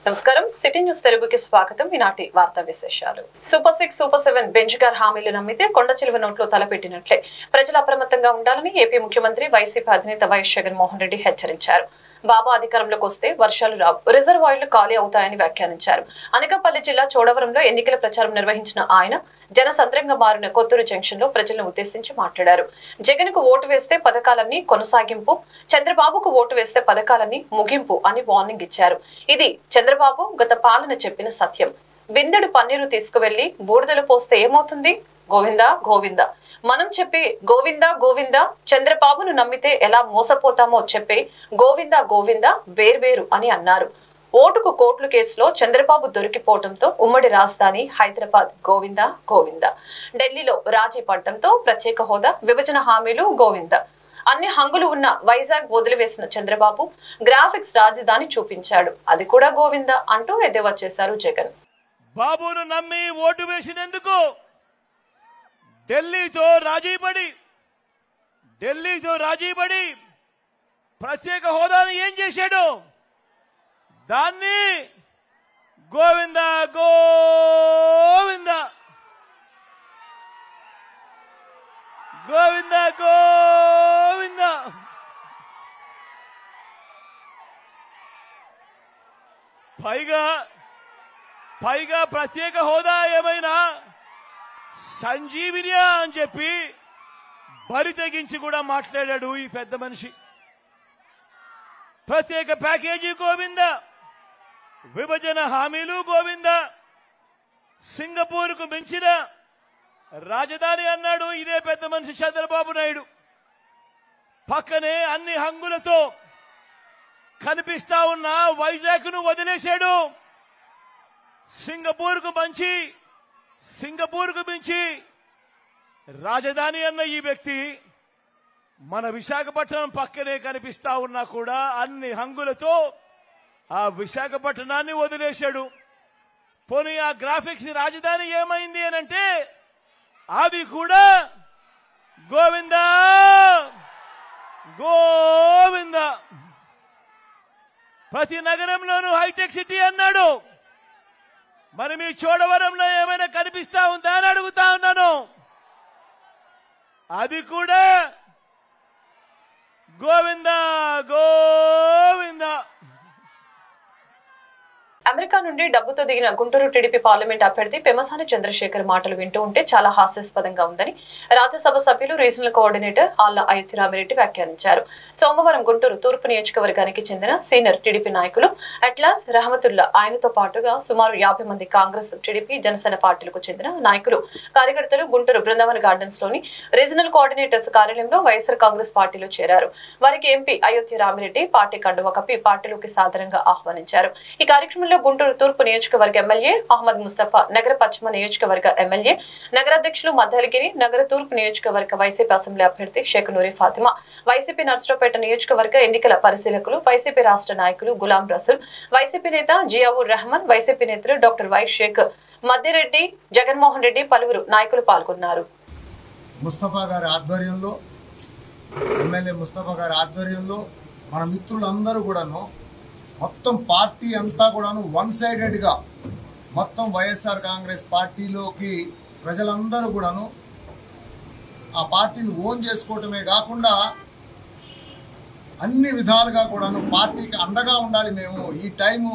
నమస్కారం city news తెలుగుకి స్వాగతం. ఈనాటి వార్తా విశేషాలు. సూపర్ 6 సూపర్ 7 బెంచ్గార్ హామీలు నమ్మితే కొండ చిలువ నోట్లో తలపెట్టినట్లే ప్రజలు అప్రమత్తంగా ఉండాలని ఏపీ ముఖ్యమంత్రి వైసీపీ అధినేత వైఎస్ జగన్మోహన్ రెడ్డి హెచ్చరించారు. బాబా అధికారంలోకి వస్తే వర్షాలు రావు, రిజర్వాయర్లు ఖాళీ అవుతాయని వ్యాఖ్యానించారు. అనకాపల్లి జిల్లా చోడవరంలో ఎన్నికల ప్రచారం నిర్వహించిన ఆయన జనసంద్రంగా మారిన కొత్తూరు జంక్షన్ లో ప్రజలను ఉద్దేశించి మాట్లాడారు. జగన్ కు ఓటు వేస్తే పథకాలన్నీ కొనసాగింపు, చంద్రబాబుకు ఓటు వేస్తే పథకాలన్నీ ముగింపు అని వార్నింగ్ ఇచ్చారు. ఇది చంద్రబాబు గత పాలన చెప్పిన సత్యం. బిందెడు పన్నీరు తీసుకువెళ్లి బూడిదలు పోస్తే ఏమవుతుంది? గోవిందా గోవిందా. మనం చెప్పి గోవిందా గోవిందా, చంద్రబాబును నమ్మితే ఎలా మోసపోతామో చెప్పే గోవిందా గోవిందా వేర్వేరు అని అన్నారు. ఓటుకు కోట్ల కేసులో చంద్రబాబు దొరికిపోవడంతో ఉమ్మడి రాజధాని హైదరాబాద్ గోవిందా గోవిందా. ఢిల్లీలో రాజీ పడటంతో ప్రత్యేక హోదా, విభజన హామీలు గోవిందా. అన్ని హంగులు ఉన్న వైజాగ్ వదిలివేసిన చంద్రబాబు గ్రాఫిక్స్ రాజధాని చూపించాడు, అది కూడా గోవిందా అంటూ ఎద్దేవా చేశారు జగన్. బాబును నమ్మి ఓటు వేసినందుకు ఢిల్లీతో రాజీపడి ప్రత్యేక హోదాను ఏం చేశాడు? దాన్ని గోవిందా గోవిందా గోవిందా గోవిందా. పైగా ప్రత్యేక హోదా ఏమైనా సంజీవినియా అని చెప్పి బరి తెగించి కూడా మాట్లాడాడు ఈ పెద్ద మనిషి. ప్రత్యేక ప్యాకేజీ గోవిందా, విభజన హామీలు గోవిందా, సింగపూర్ కు మించిన రాజధాని అన్నాడు ఇదే పెద్ద మనిషి చంద్రబాబు నాయుడు. పక్కనే అన్ని హంగులతో కనిపిస్తా ఉన్న వైజాగ్ ను వదిలేశాడు. సింగపూర్ కు మించి రాజధాని అన్న ఈ వ్యక్తి మన విశాఖపట్నం పక్కనే కనిపిస్తా ఉన్నా కూడా అన్ని హంగులతో ఆ విశాఖపట్నాన్ని వదిలేశాడు. పోనీ ఆ గ్రాఫిక్స్ రాజధాని ఏమైంది అనంటే అది కూడా గోవిందా గోవిందా. ప్రతి నగరంలోనూ హైటెక్ సిటీ అన్నాడు. మరి మీ చోడవరంలో ఏమైనా కనిపిస్తా ఉందా అని అడుగుతా ఉన్నాను. అది కూడా గోవిందా గోవిందా. అమెరికా నుండి డబ్బుతో దిగిన గుంటూరు టీడీపీ పార్లమెంట్ అభ్యర్థి పెమసాని చంద్రశేఖర్ మాటలు వింటూ ఉంటే చాలా హాస్యాస్పదంగా ఉందని రాజ్యసభ సభ్యులు రీజనల్ కోఆర్డినేటర్ ఆళ్ల అయోధ్యరామిరెడ్డి వ్యాఖ్యానించారు. సోమవారం గుంటూరు తూర్పు నియోజకవర్గానికి చెందిన సీనియర్ టీడీపీ నాయకులు అట్లాస్ రహమతుల్లా, ఆయనతో పాటుగా సుమారు 50 మంది కాంగ్రెస్, టీడీపీ, జనసేన పార్టీలకు చెందిన నాయకులు, కార్యకర్తలు గుంటూరు బృందావన్ గార్డెన్స్ లోని రీజనల్ కోఆర్డినేటర్స్ కార్యాలయంలో వైఎస్ఆర్ కాంగ్రెస్ పార్టీలో చేరారు. వారికి ఎంపీ అయోధ్యరామిరెడ్డి పార్టీ కండువా కప్పి పార్టీలోకి సాదరంగా ఆహ్వానించారు. ఈ కార్యక్రమంలో గుంటూరు తూర్పు నియోజకవర్గ ఎమ్మెల్యే మహమ్మద్ ముస్తఫా, నగర పశ్చిమ నియోజకవర్గ ఎమ్మెల్యే, నగరాధ్యక్షులు మద్దలగిరి, నగర తూర్పు నియోజకవర్గ వైసీపీ అసెంబ్లీ అభ్యర్థి షేక్ నూరి ఫాతిమా, వైసీపీ నర్సరావుపేట నియోజకవర్గ ఎన్నికల పరిశీలకులు, వైసీపీ రాష్ట్ర నాయకులు గులాం రసూల్, వైసీపీ నేత జియావుర్ రెహమాన్, వైసీపీ నేతలు డాక్టర్ వై షేక్ మద్దిరెడ్డి, జగన్మోహన్ రెడ్డి, పలువురు నాయకులు పాల్గొన్నారు. ముస్తఫా గారి ఆధ్వర్యంలో, ఎమ్మెల్యే ముస్తఫా గారి ఆధ్వర్యంలో మన మిత్రులందరూ కూడాను మొత్తం పార్టీ అంతా కూడాను వన్ సైడెడ్ గా మొత్తం వైఎస్ఆర్ కాంగ్రెస్ పార్టీలోకి ప్రజలందరూ కూడాను ఆ పార్టీని ఓన్ చేసుకోవటమే కాకుండా అన్ని విధాలుగా కూడాను పార్టీకి అండగా ఉండాలి, మేము ఈ టైము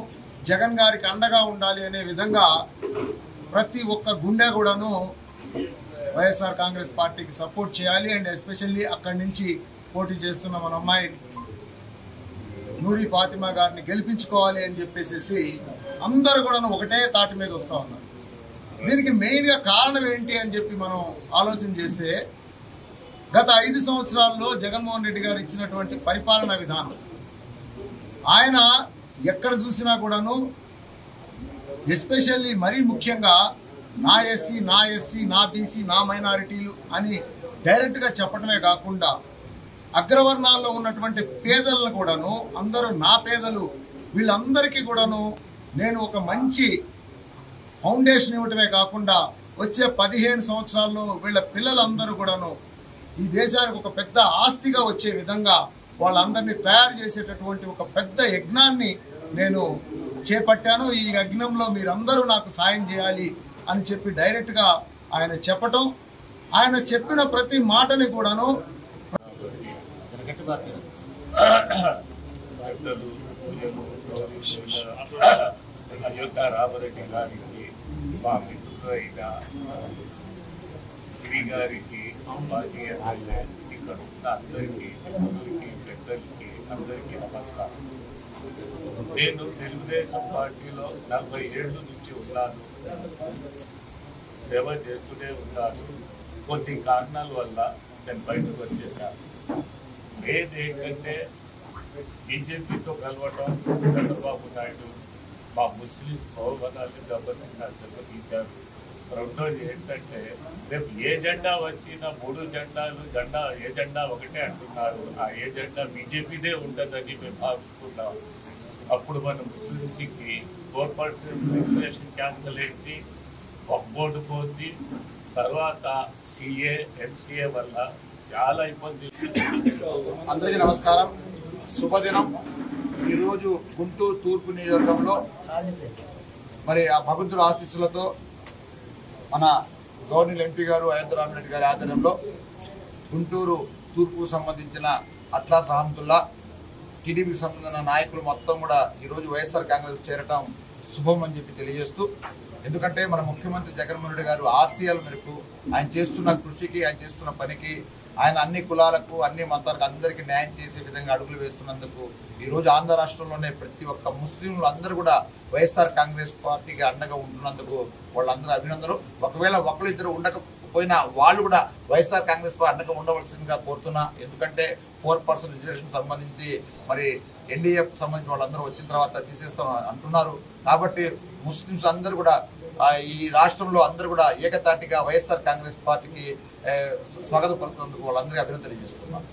జగన్ గారికి అండగా ఉండాలి అనే విధంగా ప్రతి ఒక్క గుండె కూడాను వైఎస్ఆర్ కాంగ్రెస్ పార్టీకి సపోర్ట్ చేయాలి. అండ్ ఎస్పెషల్లీ అక్కడి నుంచి పోటీ చేస్తున్న మన అమ్మాయి నూరి ఫాతిమా గారిని గెలిపించుకోవాలి అని చెప్పేసి అందరూ కూడా ఒకటే తాటి మీద వస్తూ ఉన్నారు. దీనికి మెయిన్గా కారణం ఏంటి అని చెప్పి మనం ఆలోచన చేస్తే గత 5 సంవత్సరాల్లో జగన్మోహన్ రెడ్డి గారు ఇచ్చినటువంటి పరిపాలనా విధానం, ఆయన ఎక్కడ చూసినా కూడాను ఎస్పెషల్లీ మరీ ముఖ్యంగా నా ఎస్సీ, నా ఎస్టీ, నా బీసీ, నా మైనారిటీలు అని డైరెక్ట్గా చెప్పడమే కాకుండా అగ్రవర్ణాల్లో ఉన్నటువంటి పేదలను కూడాను అందరూ నా పేదలు, వీళ్ళందరికీ కూడాను నేను ఒక మంచి ఫౌండేషన్ ఇవ్వటమే కాకుండా వచ్చే 15 సంవత్సరాల్లో వీళ్ళ పిల్లలందరూ కూడాను ఈ దేశానికి ఒక పెద్ద ఆస్తిగా వచ్చే విధంగా వాళ్ళందరినీ తయారు చేసేటటువంటి ఒక పెద్ద యజ్ఞాన్ని నేను చేపట్టాను, ఈ యజ్ఞంలో మీరందరూ నాకు సాయం చేయాలి అని చెప్పి డైరెక్ట్గా ఆయన చెప్పటం, ఆయన చెప్పిన ప్రతి మాటని కూడాను అయోధ్య రామరెడ్డి గారికి, మా మిత్రులైన గిరి గారికి, మాజీ ఎమ్మెల్యే ఇక్కడ ఉన్న అందరికీ, పెద్దలకి అందరికీ నమస్కారం. నేను తెలుగుదేశం పార్టీలో 40 ఏళ్ళ నుంచి ఉన్నాను, సేవ చేస్తూనే ఉన్నాను. కొన్ని కారణాల వల్ల నేను బయటకు వచ్చేసాను. మెయిన్ ఏంటంటే బీజేపీతో కలవటం, చంద్రబాబు నాయుడు మా ముస్లిం భవనాన్ని దెబ్బతీశారు. రెండోది ఏంటంటే రేపు ఏ జెండా వచ్చినా 3 జెండాలు ఏ జెండా ఒకటే అంటున్నారు. ఆ ఏ జెండా బీజేపీదే ఉంటుందని మేము భావిస్తున్నాం. అప్పుడు మన ముస్లింస్కి 4% రిజర్వేషన్ క్యాన్సల్ అయింది, బొబ్బోర్డు పోతుంది. తర్వాత సిఏ ఎంసీఏ వల్ల చాలా ఇబ్బంది. అందరికీ నమస్కారం, శుభదినం. ఈరోజు గుంటూరు తూర్పు నియోజకవర్గంలో మరి ఆ భగవంతుడి ఆశీస్సులతో మన గవర్నర్ ఎంపీ గారు అయోధ్య రామరెడ్డి గారి ఆధ్వర్యంలో గుంటూరు తూర్పుకు సంబంధించిన అట్లాస్ రహమతుల్లా టీడీపీకి సంబంధించిన నాయకులు మొత్తం కూడా ఈరోజు వైఎస్ఆర్ కాంగ్రెస్ చేరటం శుభం అని చెప్పి తెలియజేస్తూ, ఎందుకంటే మన ముఖ్యమంత్రి జగన్మోహన్ రెడ్డి గారు ఆశయాల మేరకు ఆయన చేస్తున్న కృషికి, ఆయన చేస్తున్న పనికి, ఆయన అన్ని కులాలకు, అన్ని మతాలకు అందరికీ న్యాయం చేసే విధంగా అడుగులు వేస్తున్నందుకు ఈరోజు ఆంధ్ర రాష్ట్రంలోనే ప్రతి ఒక్క ముస్లింలు అందరూ కూడా వైఎస్ఆర్ కాంగ్రెస్ పార్టీకి అండగా ఉంటున్నందుకు వాళ్ళందరూ అభినందనలు. ఒకవేళ ఒకరిద్దరు ఉండకపోయినా వాళ్ళు కూడా వైఎస్ఆర్ కాంగ్రెస్ పార్టీ అండగా ఉండవలసిందిగా కోరుతున్నా. ఎందుకంటే 4% రిజర్వేషన్ సంబంధించి మరి ఎన్డీఏకు సంబంధించి వాళ్ళందరూ వచ్చిన తర్వాత తీసేస్తాం అంటున్నారు. కాబట్టి ముస్లింస్ అందరూ కూడా ఈ రాష్ట్రంలో అందరూ కూడా ఏకతాటిగా వైఎస్ఆర్ కాంగ్రెస్ పార్టీకి స్వాగతం పలుకున్నందుకు వాళ్ళందరికీ అభినందనలు తెలియజేస్తున్నారు.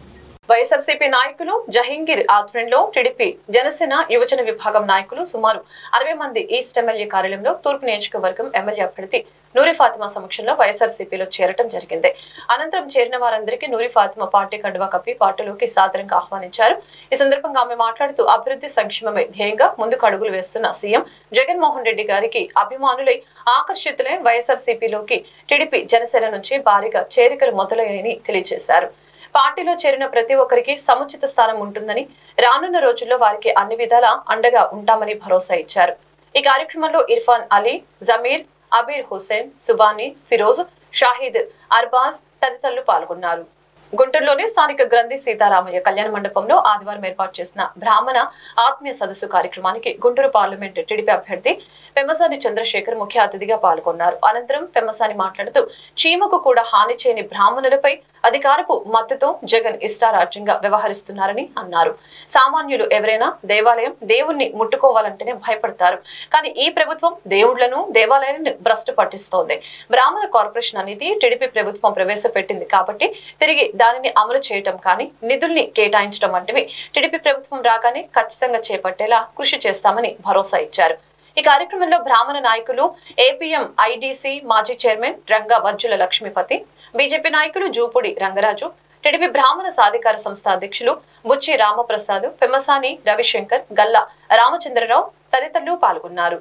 వైఎస్ఆర్సీపీ నాయకులు జహంగీర్ ఆధ్వర్యంలో టీడీపీ జనసేన యువజన విభాగం నాయకులు సుమారు 60 మంది ఈస్ట్ ఎమ్మెల్యే కార్యాలయంలో తూర్పు నియోజకవర్గం ఎమ్మెల్యే అభ్యర్థి నూరి ఫాతిమా సమక్షంలో వైఎస్ఆర్సీపీలో చేరటం జరిగింది. అనంతరం చేరిన వారందరికీ నూరి ఫాతిమా పార్టీ కండువా కప్పి పార్టీలోకి సాదరంగా ఆహ్వానించారు. ఈ సందర్భంగా ఆమె మాట్లాడుతూ అభివృద్ధి సంక్షేమమే ధ్యేయంగా ముందుకు అడుగులు వేస్తున్న సీఎం జగన్మోహన్ రెడ్డి గారికి అభిమానులై ఆకర్షితులై వైఎస్ఆర్సీపీలోకి టీడీపీ జనసేన నుంచి భారీగా చేరికలు మొదలయ్యాయని తెలియజేశారు. పార్టీలో చేరిన ప్రతి ఒక్కరికి సముచిత స్థానం ఉంటుందని, రానున్న రోజుల్లో వారికి అన్ని విధాలా అండగా ఉంటామని భరోసా ఇచ్చారు. ఈ కార్యక్రమంలో ఇర్ఫాన్ అలీ, జమీర్, అబీర్ హుసేన్, సుబానీ, ఫిరోజ్, షాహిద్, అర్బాజ్ తదితరులు పాల్గొన్నారు. గుంటూరులోని స్థానిక గ్రంథి సీతారామయ్య కళ్యాణ మండపంలో ఆదివారం ఏర్పాటు చేసిన బ్రాహ్మణ ఆత్మీయ సదస్సు కార్యక్రమానికి గుంటూరు పార్లమెంటు టీడీపీ అభ్యర్థి పెమ్మసాని చంద్రశేఖర్ ముఖ్య అతిథిగా పాల్గొన్నారు. అనంతరం పెమ్మసాని మాట్లాడుతూ చీమకు కూడా హాని చేయని బ్రాహ్మణులపై అధికారపు మద్దతుతో జగన్ ఇష్టారాజ్యంగా వ్యవహరిస్తున్నారని అన్నారు. సామాన్యులు ఎవరైనా దేవాలయం దేవుణ్ణి ముట్టుకోవాలంటేనే భయపడతారు. కానీ ఈ ప్రభుత్వం దేవుళ్లను, దేవాలయాలను భ్రష్టు పట్టిస్తోంది. బ్రాహ్మణ కార్పొరేషన్ అనేది టీడీపీ ప్రభుత్వం ప్రవేశపెట్టింది కాబట్టి తిరిగి దానిని అమలు చేయటం కానీ నిధుల్ని కేటాయించడం వంటివి టీడీపీ ప్రభుత్వం రాగానే ఖచ్చితంగా చేపట్టేలా కృషి చేస్తామని భరోసా ఇచ్చారు. ఈ కార్యక్రమంలో బ్రాహ్మణ నాయకులు ఏపీఎం ఐడీసీ మాజీ చైర్మన్ రంగా వజ్జుల లక్ష్మీపతి, బీజేపీ నాయకులు జూపూడి రంగరాజు, టీడీపీ బ్రాహ్మణ సాధికార సంస్థ అధ్యక్షులు బుచ్చి రామప్రసాద్, పెమ్మసాని రవిశంకర్, గల్లా రామచంద్రరావు తదితరులు పాల్గొన్నారు.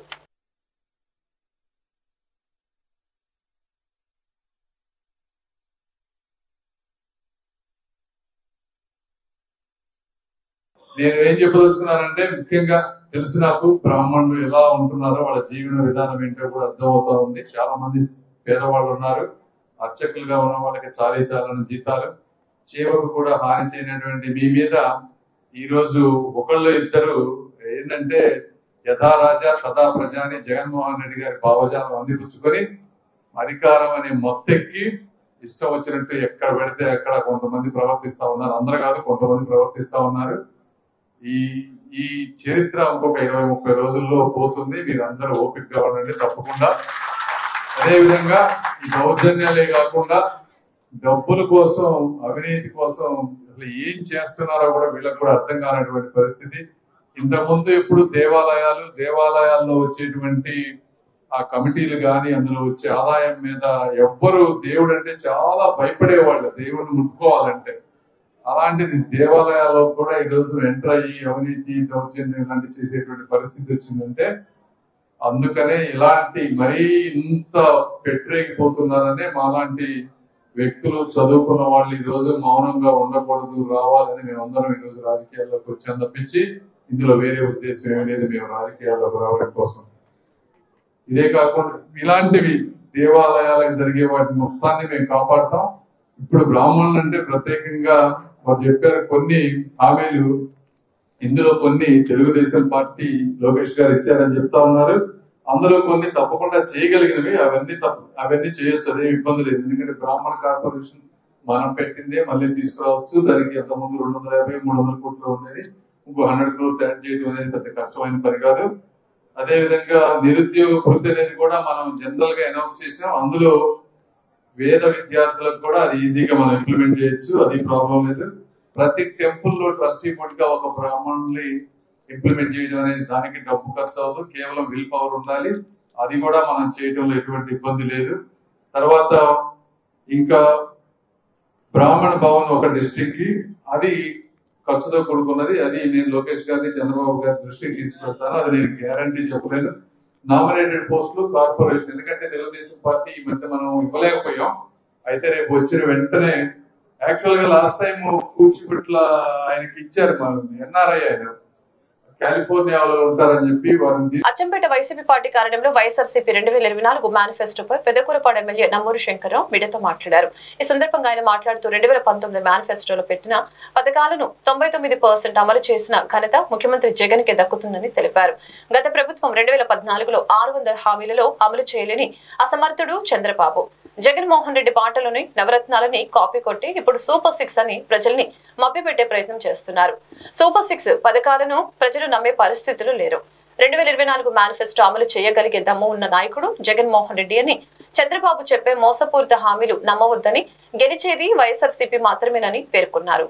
నేను ఏం చెప్పదలుచుకున్నానంటే, ముఖ్యంగా తెలుసు నాకు బ్రాహ్మణులు ఎలా ఉంటున్నారో, వాళ్ళ జీవన విధానం ఏంటో కూడా అర్థమవుతా ఉంది. చాలా మంది పేదవాళ్ళు ఉన్నారు, అర్చకులుగా ఉన్న వాళ్ళకి చాలని జీతాలు, చీమకు కూడా హాని చేయనటువంటి మీ మీద ఈరోజు ఒకళ్ళు ఇద్దరు ఏంటంటే యథా రాజా తథా ప్రజ అని జగన్మోహన్ రెడ్డి గారి భావజాలం అందిపుచ్చుకొని అధికారం అనే మొత్తెక్కి ఇష్టం వచ్చినట్టు ఎక్కడ పెడితే అక్కడ కొంతమంది ప్రవర్తిస్తా ఉన్నారు. అందరూ కాదు, కొంతమంది ప్రవర్తిస్తా ఉన్నారు. ఈ చరిత్ర ఇంకొక 20-30 రోజుల్లో పోతుంది. మీరు అందరూ ఓపికగా ఉండండి తప్పకుండా. అదేవిధంగా ఈ దౌర్జన్యాలే కాకుండా డబ్బుల కోసం, అవినీతి కోసం అసలు ఏం చేస్తున్నారో కూడా వీళ్ళకి కూడా అర్థం కానటువంటి పరిస్థితి. ఇంతకుముందు ఎప్పుడు దేవాలయాల్లో వచ్చేటువంటి ఆ కమిటీలు కానీ అందులో వచ్చే ఆదాయం మీద ఎవ్వరు దేవుడు అంటే చాలా భయపడేవాళ్ళు. దేవుడిని ముట్టుకోవాలంటే అలాంటిది దేవాలయాల్లో కూడా ఈ రోజు ఎంటర్ అయ్యి అవినీతి దౌర్జన్యం ఇలాంటి చేసేటువంటి పరిస్థితి వచ్చిందంటే అందుకనే ఇలాంటి మరీ ఇంత పెట్టరేగిపోతున్నారనే మాలాంటి వ్యక్తులు చదువుకున్న వాళ్ళు ఈ రోజు మౌనంగా ఉండకూడదు, రావాలని మేమందరం ఈ రోజు రాజకీయాల్లోకి వచ్చాం తప్పించి ఇందులో వేరే ఉద్దేశం ఏమీ లేదు. మేము రాజకీయాల్లోకి రావడం కోసం ఇదే కాకుండా ఇలాంటివి దేవాలయాలకు జరిగే వాటి మొత్తాన్ని మేము కాపాడతాం. ఇప్పుడు బ్రాహ్మణులు అంటే ప్రత్యేకంగా వారు చెప్పారు కొన్ని హామీలు, ఇందులో కొన్ని తెలుగుదేశం పార్టీ లోకేష్ గారు ఇచ్చారని చెప్తా ఉన్నారు. అందులో కొన్ని తప్పకుండా చేయగలిగినవి, అవన్నీ చేయొచ్చు, అదేం ఇబ్బంది లేదు. ఎందుకంటే బ్రాహ్మణ కార్పొరేషన్ మనం పెట్టిందే మళ్ళీ తీసుకురావచ్చు. దానికి అంతకుముందు 250-300 కోట్లు ఉండేది, ఇంకో 100 crores యాడ్ చేయడం అనేది పెద్ద కష్టమైన పని కాదు. అదే విధంగా నిరుద్యోగ వృత్తి అనేది కూడా మనం జనరల్ గా అనౌన్స్ చేసాం. అందులో వేద విద్యార్థులకు కూడా అది ఈజీగా మనం ఇంప్లిమెంట్ చేయొచ్చు, అది ప్రాబ్లం లేదు. ప్రతి టెంపుల్ లో ట్రస్టీ బోర్డ్ గా ఒక బ్రాహ్మణుల్ని ఇంప్లిమెంట్ చేయడం అనేది దానికి డబ్బు ఖర్చు అవ్వదు, కేవలం విల్ పవర్ ఉండాలి. అది కూడా మనం చేయడంలో ఎటువంటి ఇబ్బంది లేదు. తర్వాత ఇంకా బ్రాహ్మణ భవన్ ఒక డిస్ట్రిక్ట్ కి అది ఖర్చుతో కూడుకున్నది. అది నేను లోకేష్ గారిని చంద్రబాబు గారి దృష్టికి తీసుకెళ్తాను. అది నేను గ్యారంటీ చెప్పలేను. నామినేటెడ్ పోస్టులు కార్పొరేషన్, ఎందుకంటే తెలుగుదేశం పార్టీ ఈ మధ్య మనం ఇవ్వలేకపోయాం. అయితే రేపు వచ్చిన వెంటనే యాక్చువల్ గా లాస్ట్ టైం కూచిపట్ల ఆయనకి ఇచ్చారు, మనం ఎన్ఆర్ఐ ఆయన కాలిఫోర్నియాలో ఉంటారని చెప్పి వారిని. అచ్చంపేట వైసీపీ పార్టీ కార్యాలయంలో వైఎస్ఆర్సీపీ 2024 మేనిఫెస్టోపై పెదకూరపాడు ఎమ్మెల్యే నమ్మూరు శంకర్రావు మీడియాతో మాట్లాడారు. ఈ సందర్భంగా ఆయన మాట్లాడుతూ 2019 మేనిఫెస్టోలో పెట్టిన పథకాలను 99% అమలు చేసిన ఘనత ముఖ్యమంత్రి జగన్ కి దక్కుతుందని తెలిపారు. గత ప్రభుత్వం 2014లో 600 హామీలలో అమలు చేయలేని అసమర్థుడు చంద్రబాబు. జగన్మోహన్ రెడ్డి పాటలోని నవరత్నాలని కాపీ కొట్టి ఇప్పుడు సూపర్ 6 అని ప్రజల్ని మభ్యపెట్టే ప్రయత్నం చేస్తున్నారు. సూపర్ 6 పథకాలను ప్రజలు నమ్మే పరిస్థితులు లేరు. 2024 మేనిఫెస్టో అమలు చేయగలిగే దమ్ము ఉన్న నాయకుడు జగన్మోహన్ రెడ్డి అని చంద్రబాబు చెప్పే మోసపూరిత హామీలు నమ్మవద్దని, గెలిచేది వైఎస్ఆర్సీపీ మాత్రమేనని పేర్కొన్నారు.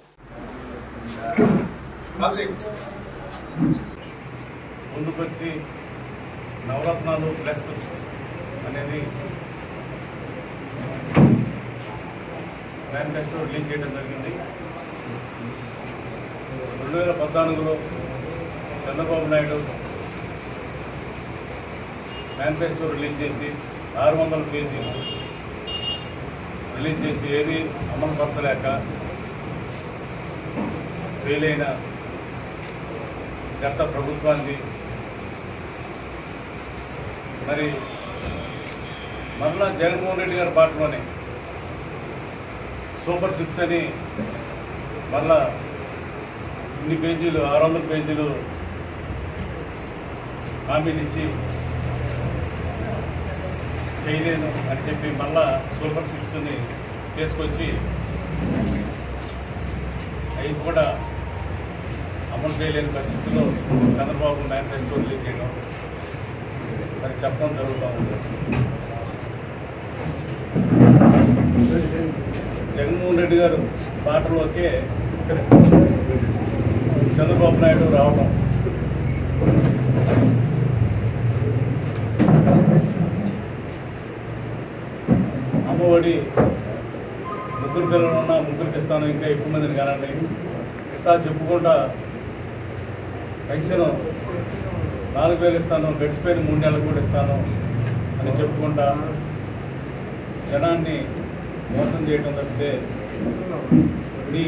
ముందుకొచ్చి నవరత్నాలు ప్లస్ అనేది మేనిఫెస్టో రిలీజ్ చేయడం జరిగింది. 2014లో చంద్రబాబు నాయుడు మేనిఫెస్టో రిలీజ్ చేసి 600 పేజీలు రిలీజ్ చేసి ఏది అమలు పరచలేక ఫెయిల్ అయిన గత ప్రభుత్వాన్ని మరి మరలా జగన్మోహన్ రెడ్డి గారి పాటలోనే సూపర్ 6 అని మళ్ళా ఇన్ని పేజీలు 600 పేజీలు హామీలు ఇచ్చి చేయలేను అని చెప్పి మళ్ళా సూపర్ 6ని తీసుకొచ్చి అవి కూడా అమలు చేయలేని పరిస్థితిలో చంద్రబాబు మేనిఫెస్టో రిలీజ్ చేయడం మరి చెప్పడం జరుగుతూ ఉంది. జగన్మోహన్ రెడ్డి గారు పాటలోకే చంద్రబాబు నాయుడు రావడం, అమ్మఒడి 3 పిల్లలు ఉన్నా 3కి ఇస్తాను, ఇంకా ఎక్కువ మందిని కానండి ఇట్లా చెప్పుకుంటా పెన్షన్ 4,000 ఇస్తాను, గడిచిపోయిన 3 నెలలకు కూడా ఇస్తాను అని చెప్పుకుంటా జనాన్ని మోసం చేయడం తప్పితే నీ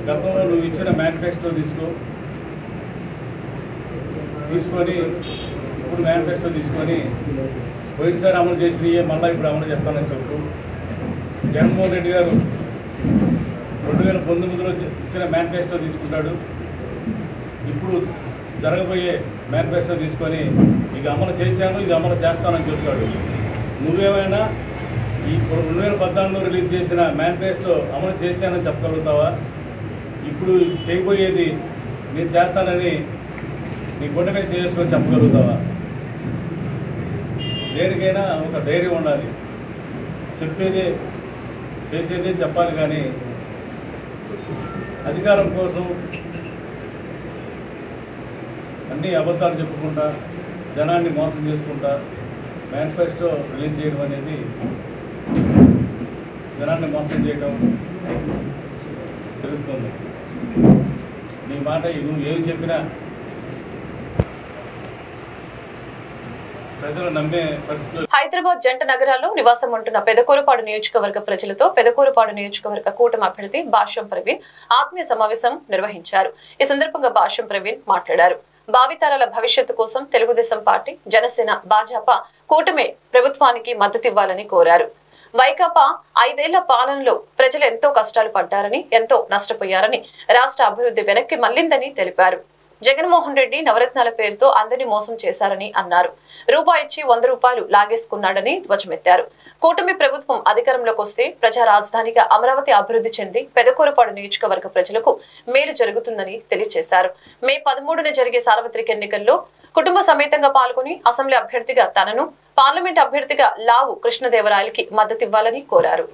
గతంలో నువ్వు ఇచ్చిన మేనిఫెస్టో తీసుకొని ఇప్పుడు మేనిఫెస్టో తీసుకొని పోయినసారి అమలు చేసినవి మళ్ళీ ఇప్పుడు అమలు చేస్తానని చెప్తూ జగన్మోహన్ రెడ్డి గారు 2019లో ఇచ్చిన మేనిఫెస్టో తీసుకుంటాడు, ఇప్పుడు జరగబోయే మేనిఫెస్టో తీసుకొని ఇది అమలు చేశాను, ఇది అమలు చేస్తానని చెప్తాడు. నువ్వేమైనా ఈ 2014లో రిలీజ్ చేసిన మేనిఫెస్టో అమలు చేశానని చెప్పగలుగుతావా? ఇప్పుడు చేయబోయేది నేను చేస్తానని నీ గుండె మీద చేసుకొని చెప్పగలుగుతావా? దేనికైనా ఒక ధైర్యం ఉండాలి. చెప్పేదే చేసేదే చెప్పాలి, కానీ అధికారం కోసం అన్ని అబద్ధాలు చెప్పుకుంటా జనాన్ని మోసం చేసుకుంటా మేనిఫెస్టో రిలీజ్ చేయడం అనేది జనాన్ని మోసం చేయడం, తెలుస్తుంది. నీ మాట నువ్వు ఏం చెప్పినా ప్రజలు నమ్మే పరిస్థితులు. హైదరాబాద్ జంట నగరాల్లో నివాసం ఉంటున్న పెదకూరుపాడు నియోజకవర్గ ప్రజలతో పెదకూరుపాడు నియోజకవర్గ కూటమి అభ్యర్థి భాష్యం ప్రవీణ్ ఆత్మీయ సమావేశం నిర్వహించారు. ఈ సందర్భంగా భాష్యం ప్రవీణ్ మాట్లాడారు. భావితరాల భవిష్యత్తు కోసం తెలుగుదేశం పార్టీ, జనసేన, భాజపా కూటమి ప్రభుత్వానికి మద్దతివ్వాలని కోరారు. వైకాపా 5 ఏళ్ల పాలనలో ప్రజలు ఎంతో కష్టాలు పడ్డారని, ఎంతో నష్టపోయారని, రాష్ట్ర అభివృద్ధి వెనక్కి మళ్లిందని తెలిపారు. జగన్మోహన్ రెడ్డి నవరత్నాల పేరుతో అందరినీ మోసం చేశారని అన్నారు. రూపాయి ఇచ్చి 100 రూపాయలు లాగేసుకున్నాడని ధ్వజమెత్తారు. కూటమి ప్రభుత్వం అధికారంలోకి వస్తే ప్రజా రాజధానిగా అమరావతి అభివృద్ధి చెంది పెదకూరుపాడు నియోజకవర్గ ప్రజలకు మేలు జరుగుతుందని తెలియజేశారు. మే 13న జరిగే సార్వత్రిక ఎన్నికల్లో కుటుంబ సమేతంగా పాల్గొని అసెంబ్లీ అభ్యర్థిగా తనను, పార్లమెంట్ అభ్యర్థిగా లావు కృష్ణదేవరాయలకి మద్దతివ్వాలని కోరారు.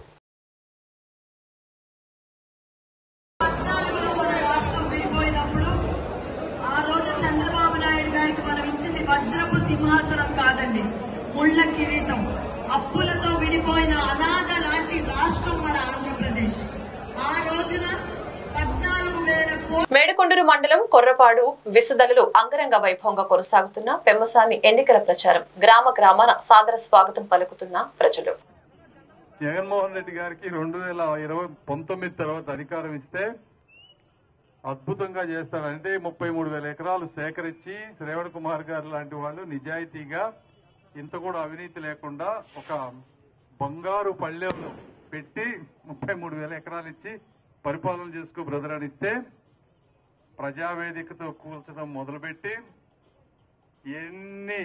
వజ్రపు సింహాసనం కాదండి, ముళ్ళ కిరీటం. అప్పులతో విడిపోయిన అనాథ లాంటి రాష్ట్రం మన ఆంధ్రప్రదేశ్. ఆ రోజున 14,000 కోట్లు. మేడకొండూరు మండలం కొర్రపాడు విసదలలో అంగరంగ వైభవంగా కొనసాగుతున్న పెమ్మసాని ఎన్నికల ప్రచారం. గ్రామ గ్రామాన సాదర స్వాగతం పలుకుతున్న ప్రజలు. జగన్మోహన్ రెడ్డి గారికి 2019 తర్వాత అధికారం ఇస్తే అద్భుతంగా చేస్తారంటే 33,000 ఎకరాలు సేకరించి శ్రవణ్ కుమార్ గారు లాంటి వాళ్ళు నిజాయితీగా ఇంత కూడా అవినీతి లేకుండా ఒక బంగారు పళ్ళెంలో పెట్టి 33,000 ఎకరాలు ఇచ్చి పరిపాలన చేసుకో బ్రదర్ అని ఇస్తే ప్రజావేదికతో కూల్చడం మొదలుపెట్టి ఎన్ని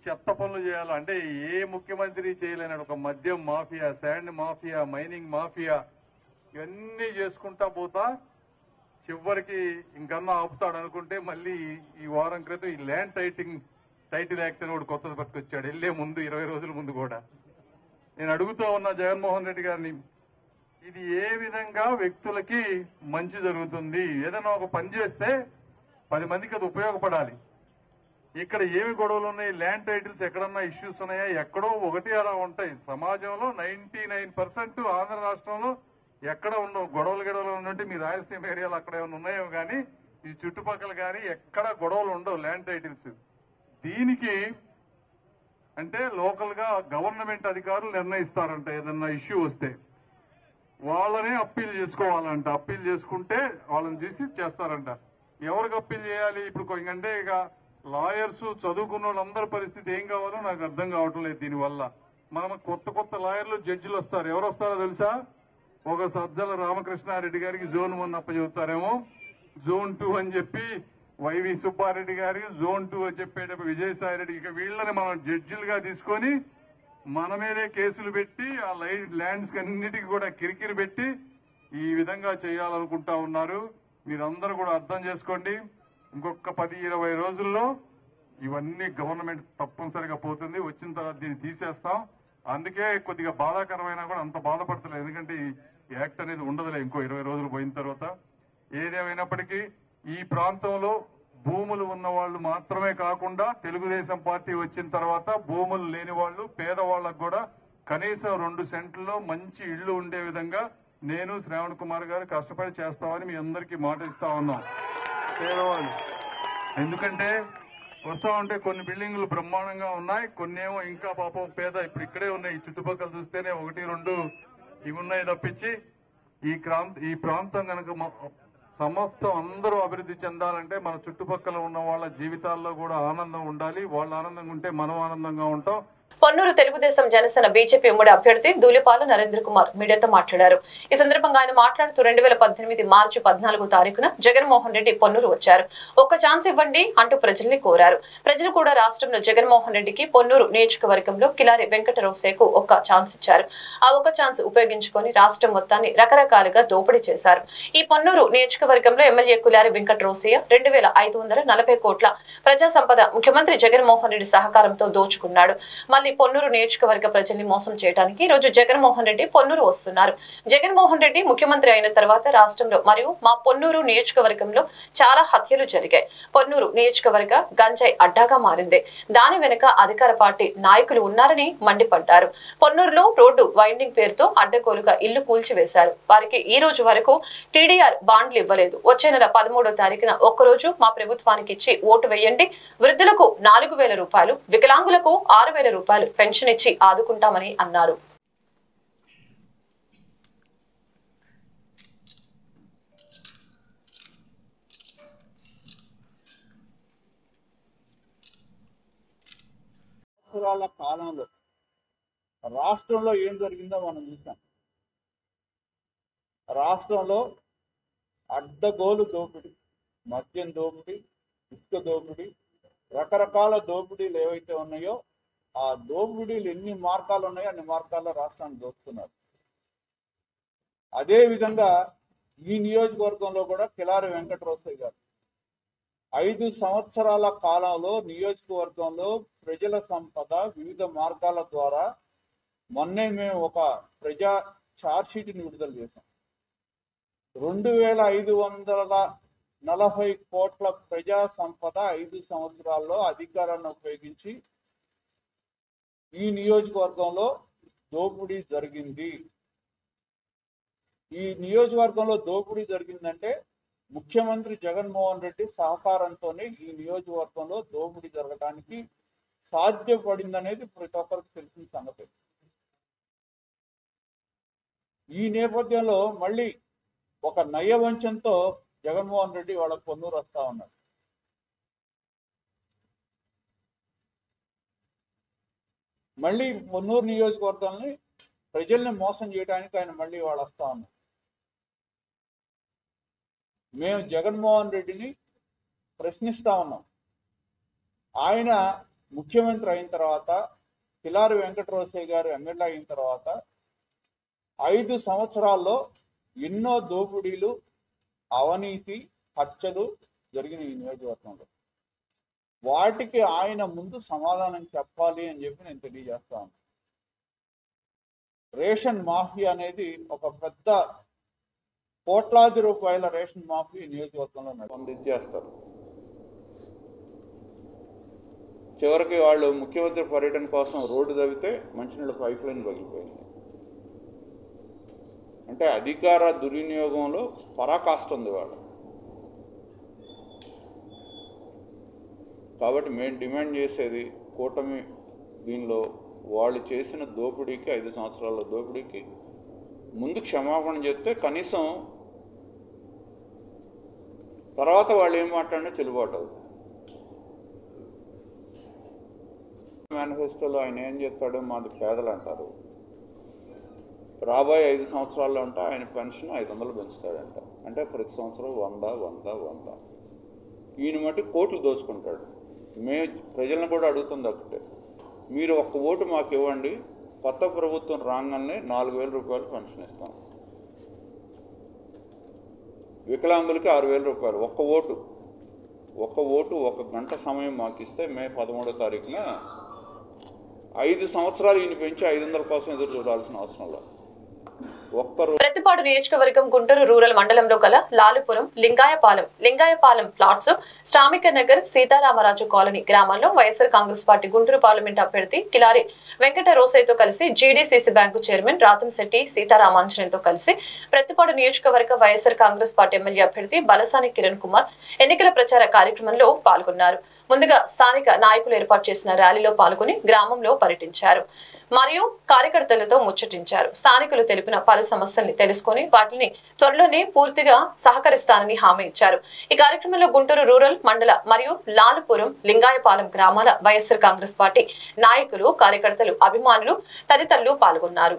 చెత్త పనులు చేయాలో అంటే ఏ ముఖ్యమంత్రి చేయలేని ఒక మద్యం mafia, sand mafia, mining mafia ఇవన్నీ చేసుకుంటా పోతా చివరికి ఇంకన్నా ఆపుతాడు అనుకుంటే మళ్ళీ ఈ వారం క్రితం ఈ ల్యాండ్ టైటిల్ యాక్ట్ అని కూడా కొత్తది పట్టుకొచ్చాడు. వెళ్లే ముందు 20 రోజుల ముందు కూడా నేను అడుగుతూ ఉన్నా జగన్మోహన్ రెడ్డి గారిని, ఇది ఏ విధంగా వ్యక్తులకి మంచి జరుగుతుంది? ఏదైనా ఒక పని చేస్తే 10 మందికి అది ఉపయోగపడాలి. ఇక్కడ ఏమి గొడవలు ఉన్నాయి? ల్యాండ్ టైటిల్స్ ఎక్కడన్నా ఇష్యూస్ ఉన్నాయా? ఎక్కడో ఒకటి అలా ఉంటాయి. సమాజంలో 99% ఆంధ్ర రాష్ట్రంలో ఎక్కడ ఉండవు. గొడవలు ఉన్నట్టు మీ రాయలసీమ ఏరియాలో అక్కడ ఏమైనా ఉన్నాయో కానీ ఈ చుట్టుపక్కల కానీ ఎక్కడ గొడవలు ఉండవు ల్యాండ్ టైటిల్స్. దీనికి అంటే లోకల్ గా గవర్నమెంట్ అధికారులు నిర్ణయిస్తారంట. ఏదన్నా ఇష్యూ వస్తే వాళ్ళనే అప్పీల్ చేసుకోవాలంట. అప్పీల్ చేసుకుంటే వాళ్ళని చూసి చేస్తారంట. ఎవరికి అప్పీల్ చేయాలి? ఇప్పుడు ఎందుకంటే ఇక లాయర్స్ చదువుకున్న వాళ్ళందరి పరిస్థితి ఏం కావాలో నాకు అర్థం కావటం లేదు. దీనివల్ల మనం కొత్త లాయర్లు, జడ్జిలు వస్తారు. ఎవరు వస్తారో తెలుసా? ఒక సజ్జల రామకృష్ణారెడ్డి గారికి జోన్ 1 అప్పచెబుతారేమో, జోన్ 2 అని చెప్పి వైవి సుబ్బారెడ్డి గారికి జోన్ 2 అని చెప్పేటప్పుడు విజయసాయి రెడ్డి, ఇక వీళ్ళని మనం జడ్జిలుగా తీసుకొని మన మీదే కేసులు పెట్టి ఆ ల్యాండ్స్ అన్నిటికీ కూడా కిరికిరి పెట్టి ఈ విధంగా చేయాలనుకుంటా ఉన్నారు. మీరందరూ కూడా అర్థం చేసుకోండి. ఇంకొక 10-20 రోజుల్లో ఇవన్నీ గవర్నమెంట్ తప్పనిసరిగా పోతుంది. వచ్చిన తర్వాత దీన్ని తీసేస్తాం. అందుకే కొద్దిగా బాధాకరమైనా కూడా అంత బాధపడతలేదు. ఎందుకంటే ఈ యాక్ట్ అనేది ఉండదులే ఇంకో 20 రోజులు పోయిన తర్వాత. ఏదేమైనప్పటికీ ఈ ప్రాంతంలో భూములు ఉన్న వాళ్ళు మాత్రమే కాకుండా తెలుగుదేశం పార్టీ వచ్చిన తర్వాత భూములు లేని వాళ్ళు, పేదవాళ్లకు కూడా కనీసం 2 సెంట్లలో మంచి ఇళ్లు ఉండే విధంగా నేను, శ్రవణ్ కుమార్ గారు కష్టపడి చేస్తామని మీ అందరికీ మాట ఇస్తా ఉన్నాం. పేదవాళ్ళు ఎందుకంటే వస్తా ఉంటే కొన్ని బిల్డింగ్లు బ్రహ్మాండంగా ఉన్నాయి, కొన్ని ఏమో ఇంకా పాపం పేద ఇప్పుడు ఇక్కడే ఉన్నాయి. ఈ చుట్టుపక్కల చూస్తేనే 1-2 ఇవి ఉన్నాయి తప్పించి ఈ ప్రాంతం కనుక సమస్తం అందరూ అభివృద్ధి చెందాలంటే మన చుట్టుపక్కల ఉన్న వాళ్ళ జీవితాల్లో కూడా ఆనందం ఉండాలి. వాళ్ళు ఆనందంగా ఉంటే మనం ఆనందంగా ఉంటాం. పొన్నూరు తెలుగుదేశం జనసేన బీజేపీ ఉమ్మడి అభ్యర్థి దూలిపాల నరేంద్ర కుమార్ మీడియాతో మాట్లాడారు. ఈ సందర్భంగా ఆయన మాట్లాడుతూ 2018 మార్చి 14వ తారీఖున జగన్మోహన్ రెడ్డి పొన్నూరు వచ్చారు. ఒక్క ఛాన్స్ ఇవ్వండి అంటూ ప్రజల్ని కోరారు. ప్రజలు కూడా రాష్ట్రంలో జగన్మోహన్ రెడ్డికి పొన్నూరు నియోజకవర్గంలో కిలారి వెంకటరోసేకు ఒక్క ఛాన్స్ ఇచ్చారు. ఆ ఒక్క ఛాన్స్ ఉపయోగించుకొని రాష్ట్రం మొత్తాన్ని రకరకాలుగా దోపిడీ చేశారు. ఈ పొన్నూరు నియోజకవర్గంలో ఎమ్మెల్యే కిలారి వెంకటరోసయ్య 2540 కోట్ల ప్రజా సంపద ముఖ్యమంత్రి జగన్మోహన్ రెడ్డి సహకారంతో దోచుకున్నాడు. మళ్ళీ పొన్నూరు నియోజకవర్గ ప్రజల్ని మోసం చేయడానికి ఈ రోజు జగన్మోహన్ రెడ్డి పొన్నూరు వస్తున్నారు. జగన్మోహన్ రెడ్డి ముఖ్యమంత్రి అయిన తర్వాత రాష్ట్రంలో మరియు మా పొన్నూరు నియోజకవర్గంలో చాలా హత్యలు జరిగాయి. పొన్నూరు నియోజకవర్గ గంజాయి అడ్డాగా మారింది. దాని వెనుక అధికార పార్టీ నాయకులు ఉన్నారని మండిపడ్డారు. పొన్నూరులో రోడ్డు వైండింగ్ పేరుతో అడ్డగోలుగా ఇల్లు కూల్చివేశారు. వారికి ఈ రోజు వరకు టీడీఆర్ బాండ్లు ఇవ్వలేదు. వచ్చే నెల 13వ తారీఖున ఒక్కరోజు మా ప్రభుత్వానికి ఇచ్చి ఓటు వేయండి, వృద్ధులకు 4,000 రూపాయలు, వికలాంగులకు 6,000 రూపాయలు పెన్షన్ ఇచ్చి ఆదుకుంటామని అన్నారు. కాలంలో రాష్ట్రంలో ఏం జరిగిందో మనం చూసాం. రాష్ట్రంలో అడ్డగోలు దోపిడీ, మద్యం దోపిడీ, ఇసుక దోపిడీ, రకరకాల దోపిడీలు ఏవైతే ఉన్నాయో ఆ దోపిడీలు ఎన్ని మార్గాలు ఉన్నాయో అన్ని మార్గాల్లో రాష్ట్రాన్ని దోస్తున్నారు. అదేవిధంగా ఈ నియోజకవర్గంలో కూడా కిలారి వెంకటరోసయ్య గారు 5 సంవత్సరాల కాలంలో నియోజకవర్గంలో ప్రజల సంపద వివిధ మార్గాల ద్వారా మొన్నే మేము ఒక ప్రజా ఛార్జ్షీట్ని విడుదల చేశాం. 2,540 కోట్ల ప్రజా సంపద 5 సంవత్సరాల్లో అధికారాన్ని ఉపయోగించి ఈ నియోజకవర్గంలో దోపిడీ జరిగింది. ఈ నియోజకవర్గంలో దోపిడీ జరిగిందంటే ముఖ్యమంత్రి జగన్మోహన్ రెడ్డి సహకారంతోనే ఈ నియోజకవర్గంలో దోపిడీ జరగడానికి సాధ్యపడిందనేది ప్రతి ఒక్కరికి తెలిసిన సంగతి. ఈ నేపథ్యంలో మళ్ళీ ఒక నయవంచంతో జగన్మోహన్ రెడ్డి వాళ్ళ పొన్నూరు వస్తా ఉన్నాడు. మళ్ళీ పొన్నూరు నియోజకవర్గాన్ని ప్రజల్ని మోసం చేయడానికి ఆయన మళ్ళీ వాళ్ళు వస్తా ఉన్నారు. మేము జగన్మోహన్ రెడ్డిని ప్రశ్నిస్తా ఉన్నాం. ఆయన ముఖ్యమంత్రి అయిన తర్వాత, కిలారి వెంకటరోసయ్య గారు ఎమ్మెల్యే అయిన తర్వాత 5 సంవత్సరాల్లో ఎన్నో దోపిడీలు, అవినీతి, హత్యలు జరిగిన ఈ నియోజకవర్గంలో వాటికి ఆయన ముందు సమాధానం చెప్పాలి అని చెప్పి నేను తెలియజేస్తా ఉన్నాను. రేషన్ మాఫియా అనేది ఒక పెద్ద కోట్లాది రూపాయల రేషన్ మాఫియా నియోజకవర్గంలో అందించేస్తారు. చివరికి వాళ్ళు ముఖ్యమంత్రి పర్యటన కోసం రోడ్డు తవ్వితే మంచినీళ్ళ పైప్ లైన్ పగిలిపోయింది. అంటే అధికార దుర్వినియోగంలో పరాకాష్ట ఉంది వాళ్ళు. కాబట్టి మేము డిమాండ్ చేసేది కూటమి దీనిలో వాళ్ళు చేసిన దోపిడీకి 5 సంవత్సరాల దోపిడీకి ముందు క్షమాపణ చెప్తే కనీసం తర్వాత వాళ్ళు ఏం మాట్లాడినా చెల్లుబాటు అవుతుంది. మేనిఫెస్టోలో ఆయన ఏం చెప్తాడు, మాది పేదలు అంటారు. రాబోయే 5 సంవత్సరాల్లో ఉంటే ఆయన పెన్షన్ 500 పెంచుతాడంట. అంటే ప్రతి సంవత్సరం 100. ఈయన మట్టి కోట్లు దోచుకుంటాడు. మేము ప్రజలను కూడా అడుగుతుంది ఒకటే, మీరు ఒక్క ఓటు మాకు ఇవ్వండి, కొత్త ప్రభుత్వం రాగానే 4,000 రూపాయలు పెన్షన్ ఇస్తాం. వికలాంగులకి 6,000 రూపాయలు. ఒక్క ఓటు 1 గంట సమయం మాకు ఇస్తే మే 13వ తారీఖున 5 సంవత్సరాలు ఈయన పెంచి 500 కోసం ఎదురు చూడాల్సిన అవసరం లేదు. ప్రతిపాడు నియోజకవర్గం గుంటూరు రూరల్ మండలంలో గల లాలుపురం, లింగాయపాలెం ప్లాట్స్, శ్రామిక నగర్, సీతారామరాజు కాలనీ గ్రామాల్లో వైఎస్ఆర్ కాంగ్రెస్ పార్టీ గుంటూరు పార్లమెంట్ అభ్యర్థి కిలారి వెంకట రోసయ్యతో కలిసి జీడీసీసీ బ్యాంకు చైర్మన్ రాతంశెట్టి సీతారామాంజనేయులతో కలిసి ప్రతిపాడు నియోజకవర్గ వైఎస్ఆర్ కాంగ్రెస్ పార్టీ ఎమ్మెల్యే అభ్యర్థి బలసాని కిరణ్ కుమార్ ఎన్నికల ప్రచార కార్యక్రమంలో పాల్గొన్నారు. ముందుగా స్థానిక నాయకులు ఏర్పాటు చేసిన ర్యాలీలో పాల్గొని గ్రామంలో పర్యటించారు మరియు కార్యకర్తలతో ముచ్చటించారు. స్థానికులు తెలిపిన పలు సమస్యల్ని తెలుసుకుని వాటిని త్వరలోనే పూర్తిగా సహకరిస్తానని హామీ ఇచ్చారు. ఈ కార్యక్రమంలో గుంటూరు రూరల్ మండల మరియు లాలుపురం, లింగాయపాలెం గ్రామాల వైఎస్ఆర్ కాంగ్రెస్ పార్టీ నాయకులు, కార్యకర్తలు, అభిమానులు తదితరులు పాల్గొన్నారు.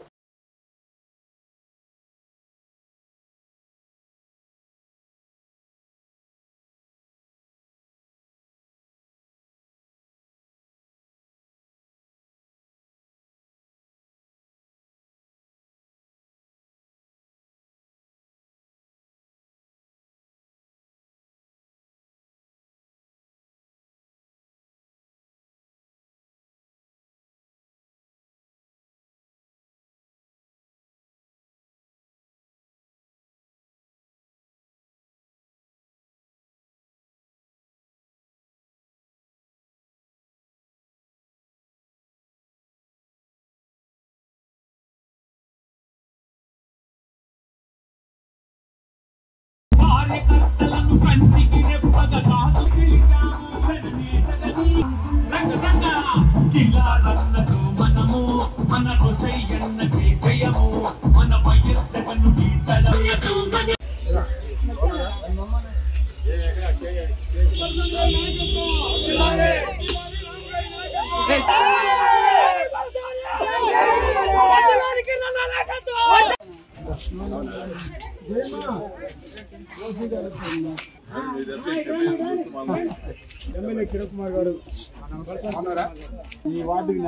ఎమ్మెల్యే కిరణ్ కుమార్ గారు ఈ వార్డుకి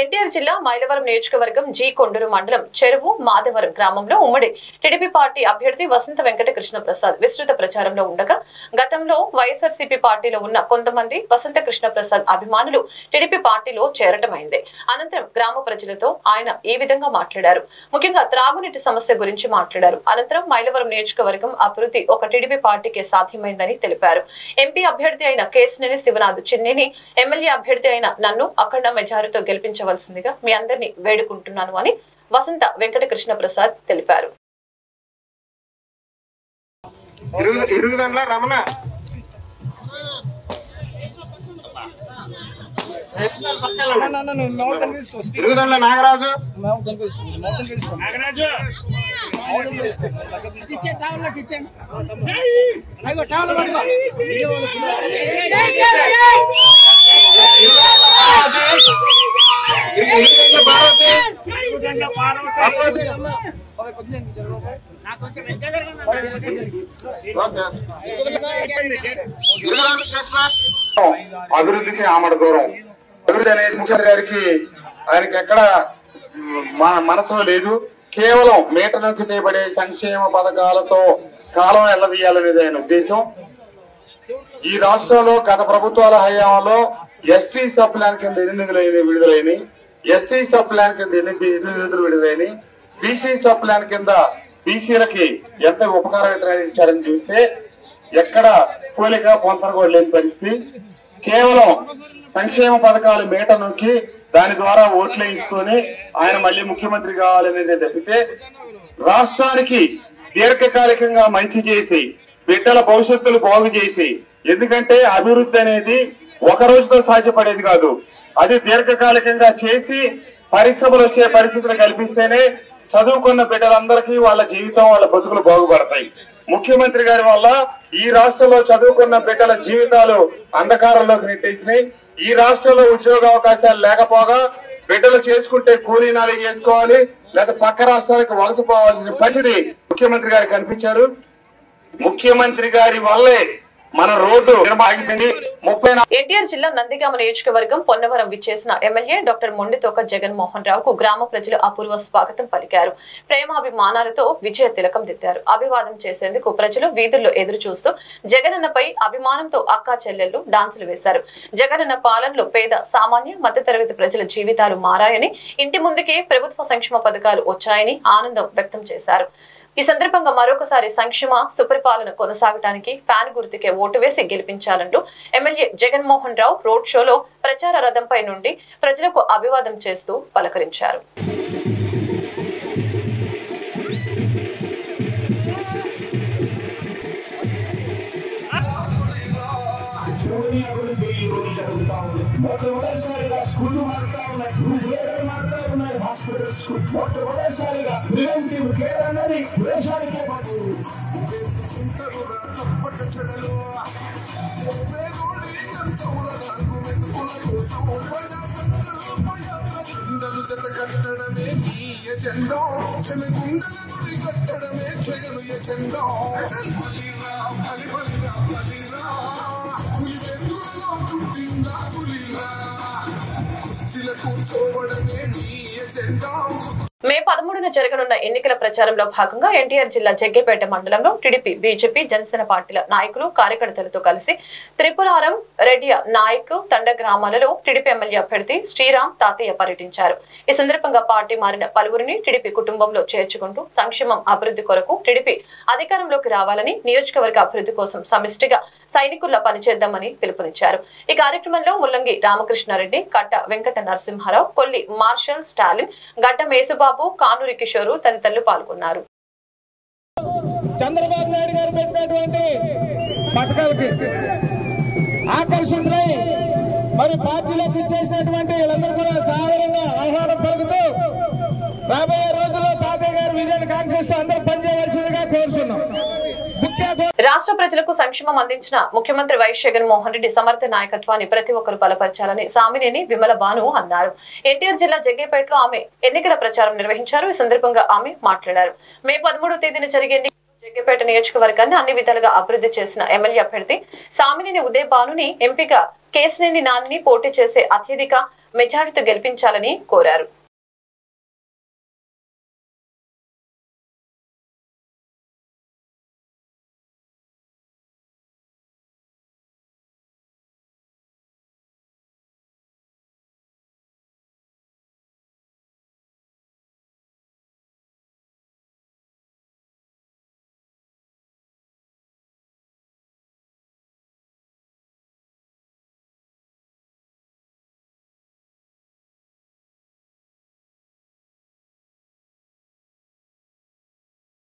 ఎన్టీఆర్ జిల్లా మైలవరం నియోజకవర్గం జి కొండూరు మండలం చెరువు మాధవరం గ్రామంలో ఉమ్మడి టీడీపీ పార్టీ అభ్యర్థి వసంత వెంకట కృష్ణ ప్రసాద్ విస్తృత ప్రచారంలో ఉండగా గతంలో వైఎస్ఆర్సీపీ పార్టీలో ఉన్న కొంతమంది వసంత కృష్ణ ప్రసాద్ అభిమానులు టీడీపీ పార్టీలో చేరటమైంది. అనంతరం గ్రామ ప్రజలతో ఆయన ఈ విధంగా మాట్లాడారు. ముఖ్యంగా త్రాగునీటి సమస్య గురించి మాట్లాడారు. అనంతరం మైలవరం నియోజకవర్గం అభివృద్ధి ఒక టీడీపీ పార్టీకే సాధ్యమైందని తెలిపారు. ఎంపీ అభ్యర్థి అయిన కేసినేని శివనాథ్ చిన్నిని ఎమ్మెల్యే అభ్యర్థి అయిన నన్ను అఖండ మెజారిటీతో గెలిపించవలసిందిగా మీ అందరినీ వేడుకుంటున్నాను అని వసంత వెంకట కృష్ణ ప్రసాద్ తెలిపారు. నాగరాజు అభివృద్ధికి ఆమడ దూరం. అభివృద్ధి అనేది ముఖ్యమంత్రి గారికి ఆయనకి ఎక్కడ మనసులో లేదు. కేవలం మీటలోకి చేయబడే సంక్షేమ పథకాలతో కాలం ఎల్లదీయాలనేది ఆయన ఉద్దేశం. ఈ రాష్ట్రంలో గత ప్రభుత్వాల హయాంలో ఎస్టీ సబ్ ప్లాన్ కింద ఎన్ని నిధులు విడుదలైనవి, ఎస్సీ సబ్ ప్లాన్ కింద ఎన్ని నిధులు విడుదలైనవి, బీసీ సబ్ ప్లాన్ కింద బీసీలకి ఎంత ఉపకారం ఇచ్చారని చూస్తే ఎక్కడ పోలిక పొంతన కూడా లేని పరిస్థితి. కేవలం సంక్షేమ పథకాలు మేట నొక్కి దాని ద్వారా ఓట్లు వేయించుకొని ఆయన మళ్ళీ ముఖ్యమంత్రి కావాలనేది తప్పితే రాష్ట్రానికి దీర్ఘకాలికంగా మంచి చేసి బిడ్డల భవిష్యత్తులు బాగు చేసి, ఎందుకంటే అభివృద్ధి అనేది ఒక రోజుతో సాధ్యపడేది కాదు, అది దీర్ఘకాలికంగా చేసి పరిశ్రమలు వచ్చే పరిస్థితులు కల్పిస్తేనే చదువుకున్న బిడ్డలందరికీ వాళ్ళ జీవితం వాళ్ళ బతుకులు బాగుపడతాయి. ముఖ్యమంత్రి గారి వల్ల ఈ రాష్ట్రంలో చదువుకున్న బిడ్డల జీవితాలు అంధకారంలోకి నెట్టేసినాయి. ఈ రాష్ట్రంలో ఉద్యోగ అవకాశాలు లేకపోగా బిడ్డలు చేసుకుంటే కూలీనాలు చేసుకోవాలి, లేదా పక్క రాష్ట్రాలకు వలసపోవాల్సిన పరిస్థితి ముఖ్యమంత్రి గారికి కనిపించారు. ముఖ్యమంత్రి గారి వల్లే మన రోడ్డు ఆగిపోయింది. ఎన్టీఆర్ జిల్లా నందిగామ నియోజకవర్గం పొన్నవరం విచ్చేసిన ఎమ్మెల్యే డాక్టర్ మొండితోక జగన్మోహన్ రావుకు గ్రామ ప్రజలు అపూర్వ స్వాగతం పలికారు. ప్రేమాభిమానాలతో విజయ తిలకం దిద్దారు. అభివాదం చేసేందుకు ప్రజలు వీధుల్లో ఎదురు చూస్తూ జగనన్నపై అభిమానంతో అక్కా చెల్లెళ్లు డాన్సులు వేశారు. జగనన్న పాలనలో పేద సామాన్య మధ్యతరగతి ప్రజల జీవితాలు మారాయని, ఇంటి ముందుకే ప్రభుత్వ సంక్షేమ పథకాలు వచ్చాయని ఆనందం వ్యక్తం చేశారు. ఈ సందర్భంగా మరొకసారి సంక్షేమ సుపరిపాలన కొనసాగడానికి ఫ్యాన్ గుర్తుకే ఓటు వేసి గెలిపించాలంటూ ఎమ్మెల్యే జగన్మోహన్ రావు రోడ్ షోలో ప్రచార రథంపై నుండి ప్రజలకు అభివాదం చేస్తూ పలకరించారు. మొట్టమొదటిసారిగా స్కూళ్లు మారుతా ఉన్నాయి, రూపురేఖలు మారుతా ఉన్నాయి, హాస్పిటల్స్ మొట్టమొదటిసారిగా ప్రివెంటివ్ కేర్ అన్నది దేశానికే పాటు జత కట్టడమే ఈ ఎజెండా, చెలగుండల గుడి కట్టడమే జగను ఎజెండా. బలిరా బలిరా బలిరా పులివెందులలో పుట్టిందా పులిరా, చిల కూర్చోవడమే నీ మే 13న జరగనున్న ఎన్నికల ప్రచారంలో భాగంగా ఎన్టీఆర్ జిల్లా జగ్గేపేట మండలంలో టీడీపీ, బీజేపీ, జనసేన పార్టీల నాయకులు, కార్యకర్తలతో కలిసి త్రిపురారం, రెడ్డియ నాయక్ తండ గ్రామాలలో టీడీపీ ఎమ్మెల్యే అభ్యర్థి శ్రీరామ్ తాతయ్య పర్యటించారు. ఈ సందర్భంగా పార్టీ మారిన పలువురిని టీడీపీ కుటుంబంలో చేర్చుకుంటూ సంక్షేమం, అభివృద్ధి కొరకు టీడీపీ అధికారంలోకి రావాలని, నియోజకవర్గ అభివృద్ధి కోసం సమిష్టిగా సైనికుల్లా పనిచేద్దామని పిలుపునిచ్చారు. ఈ కార్యక్రమంలో ముల్లంగి రామకృష్ణారెడ్డి, కట్ట వెంకట నరసింహారావు, కొల్లి మార్షల్ స్టాలిన్, గడ్డ మేసుబాబు, కానూరి కిషోరు తదితరులు పాల్గొన్నారు. చంద్రబాబు నాయుడు గారు పెట్టినటువంటి పథకాలకి ఆకర్షితులై మరి పార్టీలోకి ఇచ్చేసినటువంటి వీళ్ళందరూ కూడా సాధారణంగా ఆహ్వానం పలుకుతూ రాబోయే రోజుల్లో తాతయ్య గారి విజయాన్ని కాంక్షిస్తూ అందరూ పనిచేయవలసిందిగా కోరుతున్నాం. రాష్ట్ర ప్రజలకు సంక్షేమం అందించిన ముఖ్యమంత్రి వైఎస్ జగన్మోహన్ రెడ్డి సమర్థ నాయకత్వాన్ని ప్రతి ఒక్కరు బలపరచాలని సామినేని విమల భాను అన్నారు. ఎన్టీఆర్ జిల్లా జగ్గేపేటలో ఆమె ఎన్నికల ప్రచారం నిర్వహించారు. ఈ సందర్భంగా ఆమె మాట్లాడారు. మే 13వ తేదీన జరిగే జగ్గేపేట నియోజకవర్గాన్ని అన్ని విధాలుగా అభివృద్ధి చేసిన ఎమ్మెల్యే అభ్యర్థి సామినేని ఉదయ భానుని ఎంపీగా కేశినేని నానిని పోటీ చేసే అత్యధిక మెజారిటీతో గెలిపించాలని కోరారు.